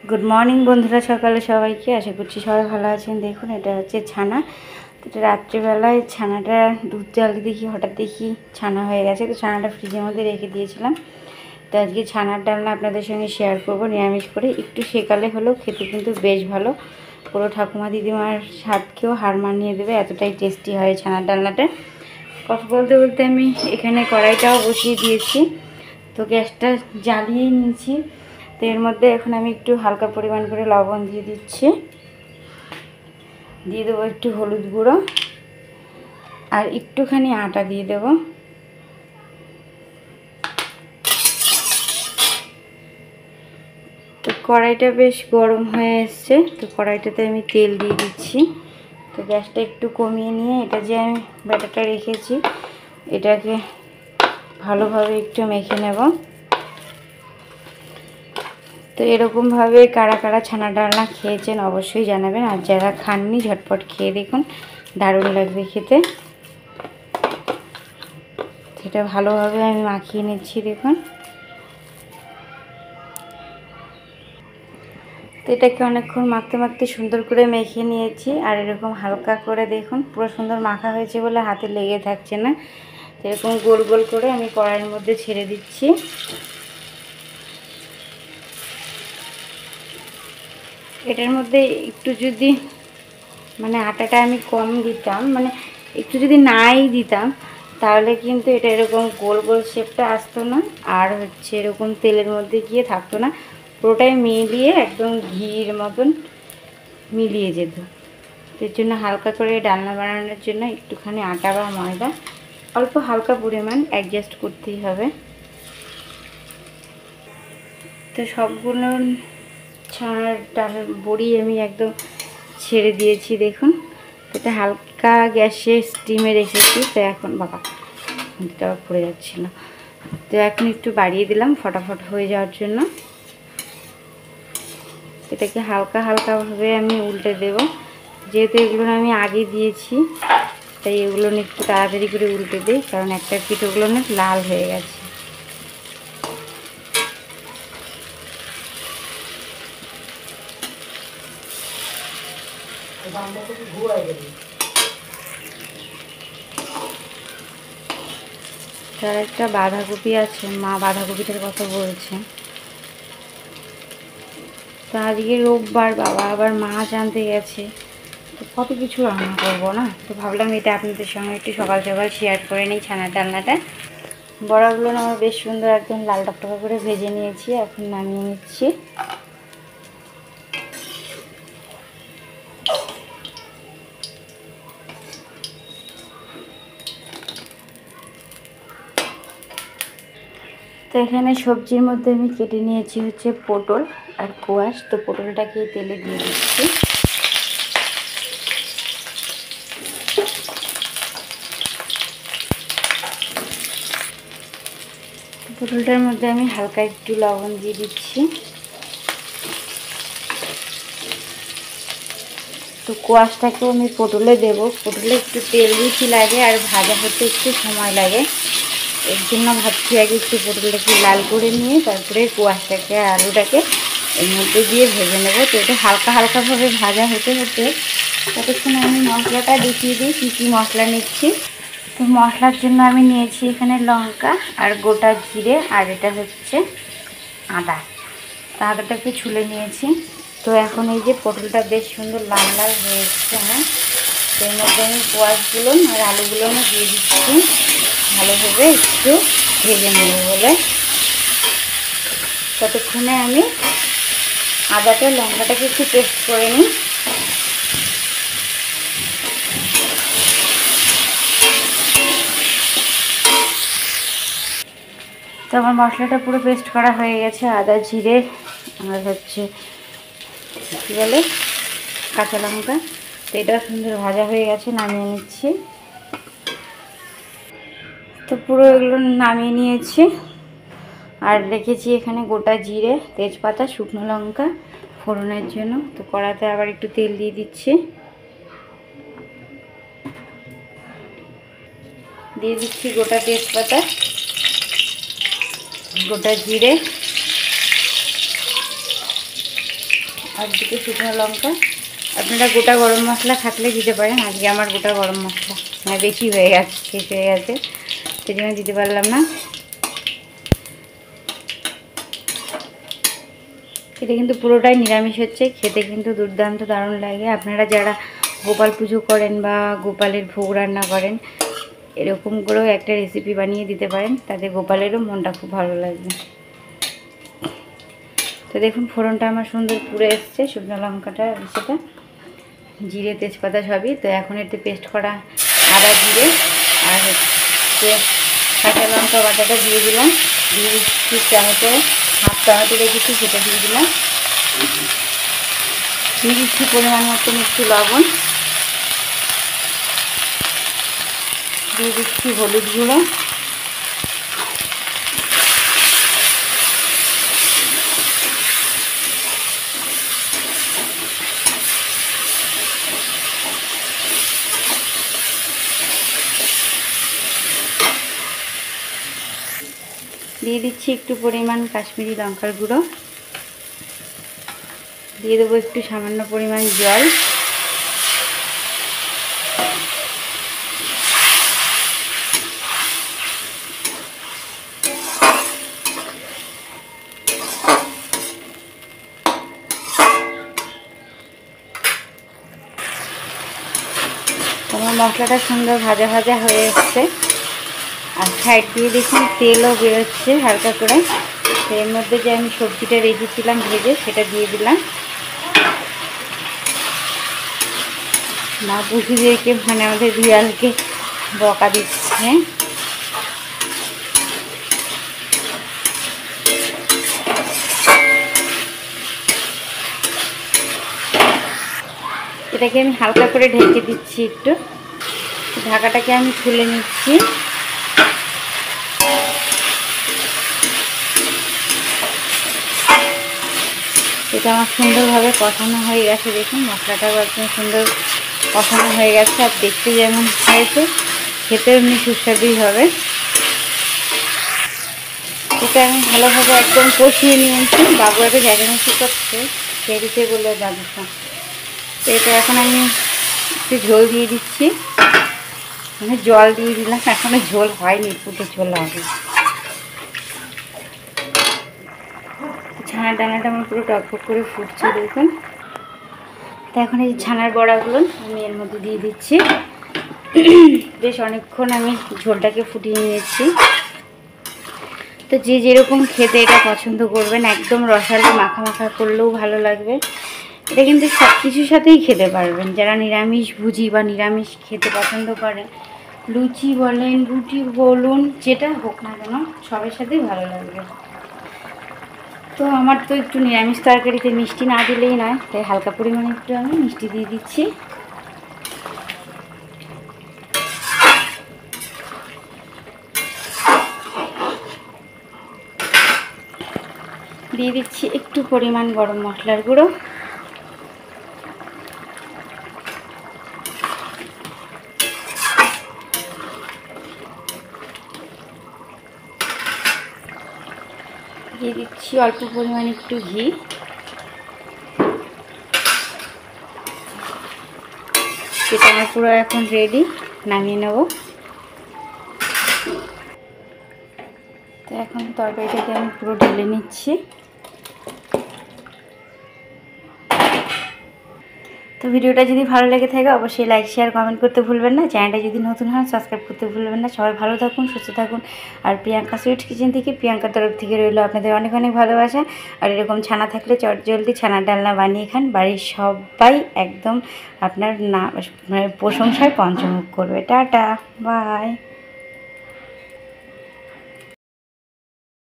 Good morning বন্ধুরা, সকালে সবাইকে আশা করছি সবাই ভালো আছেন। দেখুন, এটা হচ্ছে ছানা। এটা রাত্রিবেলায় ছানাটা দুধ জাল দেখি হঠাৎ দেখি ছানা হয়ে গেছে, তো ছানাটা ফ্রিজের মধ্যে রেখে দিয়েছিলাম। তো আজকে ছানার ডালনা আপনাদের সঙ্গে শেয়ার করব নিরামিষ করে। একটু সেকালে হলেও খেতে কিন্তু বেশ ভালো, পুরো ঠাকুমা দিদিমার স্বাদকেও হার মানিয়ে দেবে, এতটাই টেস্টি হয় ছানার ডালনাটা। কথা বলতে বলতে আমি এখানে কড়াইটাও বসিয়ে দিয়েছি, তো গ্যাসটা জ্বালিয়ে নিয়েছি। তো এর মধ্যে এখন আমি একটু হালকা পরিমাণ করে লবণ দিয়ে দিচ্ছি, দিয়ে দেবো একটু হলুদ গুঁড়ো আর একটুখানি আটা দিয়ে দেবো। তো কড়াইটা বেশ গরম হয়ে এসছে, তো কড়াইটাতে আমি তেল দিয়ে দিচ্ছি। তো গ্যাসটা একটু কমিয়ে নিয়ে এটা যে আমি ব্যাটারটা রেখেছি এটাকে ভালোভাবে একটু মেখে নেব। তো এরকমভাবে কারা কারা ছানা ডালনা খেয়েছেন অবশ্যই জানাবেন, আর যারা খাননি ঝটপট খেয়ে দেখুন, দারুণ লাগবে খেতে। সেটা ভালোভাবে আমি মাখিয়ে নিচ্ছি। দেখুন, তো এটাকে অনেকক্ষণ মাখতে মাখতে সুন্দর করে মেখে নিয়েছি, আর এরকম হালকা করে দেখুন পুরো সুন্দর মাখা হয়েছে বলে হাতে লেগে থাকছে না। এরকম গোল গোল করে আমি কড়াইয়ের মধ্যে ছেড়ে দিচ্ছি। এটার মধ্যে একটু যদি আটাটা আমি কম দিতাম, একটু যদি নাই দিতাম, তাহলে কিন্তু এটা এরকম গোল গোল শেপটা আসতো না, আর হচ্ছে এরকম তেলের মধ্যে গিয়ে থাকতো না, পুরোটাই মিলিয়ে একদম ঘির মতন মিলিয়ে যেত। এর জন্য হালকা করে ডালনা বানানোর জন্য একটুখানি আটা বা ময়দা অল্প হালকা পরিমাণ অ্যাডজাস্ট করতেই হবে। তো সবগুলো ছানার ডালের বড়ি আমি একদম ছেড়ে দিয়েছি। দেখুন, এটা হালকা গ্যাসে স্টিমে রেখেছি। তো এখন এটা পড়ে যাচ্ছিলো, তো এখন একটু বাড়িয়ে দিলাম ফটাফট হয়ে যাওয়ার জন্য। এটাকে হালকা হালকাভাবে আমি উল্টে দেব, যেহেতু এগুলো আমি আগে দিয়েছি তাই এগুলো একটু তাড়াতাড়ি করে উল্টে দিই, কারণ একটা পিঠোগুলো না লাল হয়ে গেছে। তার একটা বাঁধাকপি আছে, মা বাঁধাকপিটার কথা বলছে। তো আজকে রোববার, বাবা আবার মাছ আনতে গেছে, তো কত কিছু রান্না করবো না, তো ভাবলাম এটা আপনাদের সঙ্গে একটু সকাল সকাল শেয়ার করে নিই ছানার ডালনাটা। বড়াগুলো না আমার বেশ সুন্দর একদম লাল টকটকা করে ভেজে নিয়েছি, এখন নামিয়ে নিচ্ছি। তো এখানে সবজির মধ্যে আমি কেটে নিয়েছি হচ্ছে পটল আর কোয়াশ। তো পটলটাকে তেলে দিয়ে দিচ্ছি। পটলটার মধ্যে আমি হালকা একটু লবণ দিয়ে দিচ্ছি। তো কোয়াশটাকেও আমি পটলে দেব। পটলে একটু তেল বেশি লাগে আর ভাজা হতে একটু সময় লাগে, এর জন্য ভাবছি আগে একটু পটলটাকে লাল করে নিয়ে তারপরে কোয়াশটাকে আলুটাকে এর মধ্যে দিয়ে ভেজে নেব। তো এটা হালকা হালকাভাবে ভাজা হতে হতে ততক্ষণ আমি মশলাটা দেখিয়ে দিই কী কী মশলা নিচ্ছি। তো মশলার জন্য আমি নিয়েছি এখানে লঙ্কা আর গোটা জিরে, আর এটা হচ্ছে আদা। তো আদাটাকে ছুলে নিয়েছি। তো এখন এই যে পটলটা বেশ সুন্দর লাল লাল হয়ে এসেছে আমার, তো এর মধ্যে আমি কোয়াশগুলো আর আলুগুলো দিয়ে দিচ্ছি, ভালোভাবে একটু ভেজে নেব বলে। ততক্ষণে আমি আদাটা লঙ্কাটাকে একটু পেস্ট করে নিই। তো আমার মশলাটা পুরো পেস্ট করা হয়ে গেছে, আদা জিরে আর হচ্ছে কী বলে কাঁচা লঙ্কা। তো এটা সুন্দর ভাজা হয়ে গেছে, নামিয়ে নিচ্ছি। তো পুরো এগুলো নামিয়ে নিয়েছি, আর রেখেছি এখানে গোটা জিরে, তেজপাতা, শুকনো লঙ্কা ফোড়নের জন্য। তো কড়াতে আবার একটু তেল দিয়ে দিচ্ছি, দিয়ে দিচ্ছি গোটা তেজপাতা, গোটা জিরে, আর দুটো শুকনো লঙ্কা। আপনারা গোটা গরম মশলা থাকলে দিতে পারেন, আজকে আমার গোটা গরম মশলা মানে বেশি হয়ে গেছে, শেষ হয়ে গেছে, সেই জন্য দিতে পারলাম না। এটা কিন্তু পুরোটাই নিরামিষ হচ্ছে, খেতে কিন্তু দুর্দান্ত দারুণ লাগে। আপনারা যারা গোপাল পুজো করেন বা গোপালের ভোগ রান্না করেন, এরকম করেও একটা রেসিপি বানিয়ে দিতে পারেন, তাতে গোপালেরও মনটা খুব ভালো লাগবে। তো দেখুন ফোড়নটা আমার সুন্দর পুড়ে এসছে, শুকনো লঙ্কাটা সেটা জিরে তেজপাতা সবই। তো এখন এতে পেস্ট করা আদা জিরে আর হচ্ছে কাঁচা লঙ্কা বাটাটা দিয়ে দিলাম। দিয়ে দিচ্ছি টমেটো, হাফ টমেটো রেখেছি সেটা দিয়ে দিলাম। দিয়ে দিচ্ছি পরিমাণ মতন একটু লবণ, দিয়ে দিচ্ছি হলুদ গুঁড়ো, দিয়ে দিচ্ছি একটু পরিমাণ কাশ্মীরি লঙ্কার গুঁড়ো, দিয়ে দেবো একটু সামান্য পরিমাণ জল, আমার মশলাটা সুন্দর ভাজা ভাজা হয়ে এসছে। আর সাইড দিয়ে দেখুন তেলও বেরোচ্ছে হালকা করে। তো এর মধ্যে যে আমি সবজিটা রেখেছিলাম ভেজে সেটা দিয়ে দিলাম। মা বুঝিদেরকে মানে আমাদের বিড়ালকে বকা দিচ্ছে। এটাকে আমি হালকা করে ঢেকে দিচ্ছি একটু, ঢাকাটাকে আমি খুলে নিচ্ছি। এটা আমার সুন্দরভাবে কষানো হয়ে গেছে, দেখুন মশলাটাও একদম সুন্দর কষানো হয়ে গেছে। আর দেখতে যেমন হয়েছে খেতেও এমনি সুস্বাদুই হবে। এটা আমি ভালোভাবে একদম কষিয়ে নিয়েছি। বাবু একটা ঝাঁঝামেচি করছে, খেয়ে বলে দাদুটা। তো এটা এখন আমি একটু ঝোল দিয়ে দিচ্ছি, মানে জল দিয়ে দিলাম, এখনো ঝোল হয়নি, ফুটে ঝোল হবে। ছানার ডানাটা আমার পুরো টকবক করে ফুটছে দেখুন। তো এখন এই ছানার বড়াগুলো আমি এর মধ্যে দিয়ে দিচ্ছি। বেশ অনেকক্ষণ আমি ঝোলটাকে ফুটিয়ে নিয়েছি। তো যে যেরকম খেতে এটা পছন্দ করবেন, একদম রসালো মাখা মাখা করলেও ভালো লাগবে। এটা কিন্তু সব কিছুর সাথেই খেতে পারবেন, যারা নিরামিষ ভুজি বা নিরামিষ খেতে পছন্দ করেন, লুচি বলেন রুটি বলুন যেটা হোক না কেন সবের সাথেই ভালো লাগবে। তো আমার তো একটু নিরামিষ তরকারিতে মিষ্টি না দিলেই নয়, তাই হালকা পরিমাণে একটু আমি মিষ্টি দিয়ে দিচ্ছি। দিয়ে দিচ্ছি একটু পরিমাণ গরম মশলার গুঁড়ো, দিয়ে দিচ্ছি অল্প পরিমাণ একটু ঘি। এটা আমার পুরো এখন রেডি, নামিয়ে নেব। তো এখন তরকারিটাকে আমি পুরো ঢেলে নিচ্ছি। তো ভিডিওটা যদি ভালো লেগে থাকে অবশ্যই লাইক শেয়ার কমেন্ট করতে ভুলবেন না। চ্যানেলটা যদি নতুন হয় সাবস্ক্রাইব করতে ভুলবেন না। সবাই ভালো থাকুন, সুস্থ থাকুন। আর প্রিয়াঙ্কা সুইট কিচেন থেকে, প্রিয়াঙ্কার তরফ থেকে রইল আপনাদের অনেক অনেক ভালোবাসা। আর এরকম ছানা থাকলে চটজলদি ছানার ডালনা বানিয়ে খান, বাড়ির সবাই একদম আপনার না প্রশংসায় পঞ্চমুখ করবে। Tata, by.